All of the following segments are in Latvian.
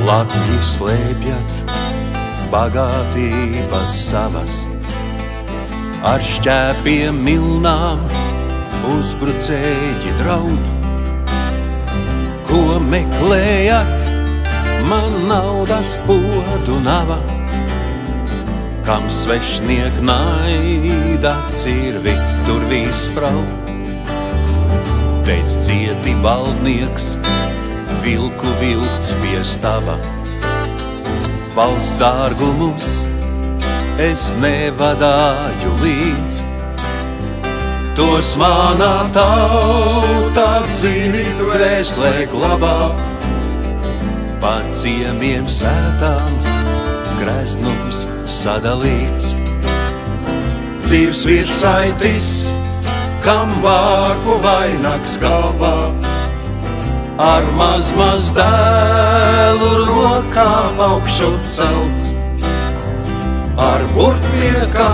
Latvi slēpjat bagātības savas, ar šķēpiem milnām uzbrucēji draud. Ko meklējat, man naudas podu nava, kam svešniek naida cirvi tur vispraud. Teic cieti valdnieks, vilku vilkts pie stava, valsts dārgumus es nevadāju līdz. Tos manā tauta dziļi dvēselē glabā, pa ciemiem sētām greznums sadalīts. Dzīvs virsaitis, kam vārpu vainags galvā, ar maz dēlu rokām augšu celts, ar burtnieka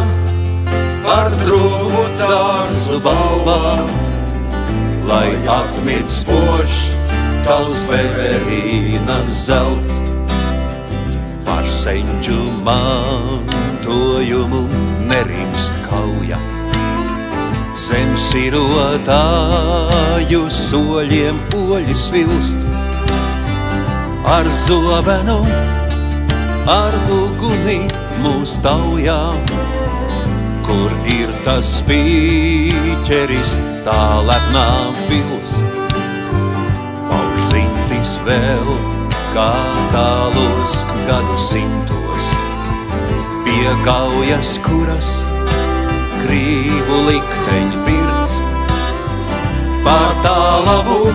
par drūmu dārzu balvā, lai atmirt spožs tavs Beverīnas zelts. Par senču mantojumu nerimst kauja, zem sirotāju soļiem oļi svilst. Ar zobenu, ar uguni mūs taujām, kur ir tas spīķeris, tā lepnā pils. Pauž zintis vēl, kā tālos gadsimtos, pie kaujas, kuras krīvu likteņu pirts. Par tālavu,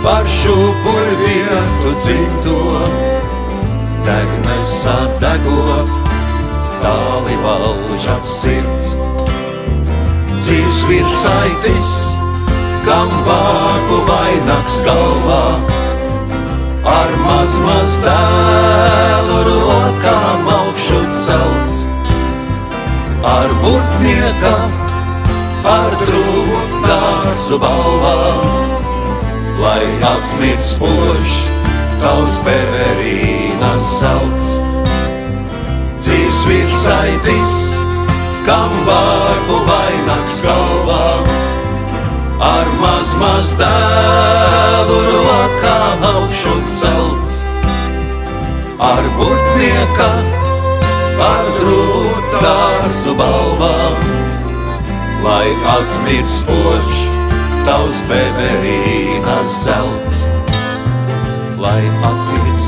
par šūpuļvietu dzimto, degnesa degot, tāli valža sirds. Dzīvs virsaitis, kam vārpu vainags galvā, ar maz dēlu rokām augšu celts, ar burtnieka, ar drūmu dārzu balvā, lai atmirt spožs tavs Beverīnas zelts. Dzīvs virsaitis, kam vārpu vainags galvā, ar maz dēlu rokām augšu celts, ar burtnieka, ar drūmu dārzu balvā, lai atmirt spožs tavs Beverīnas zelts, lai atmirt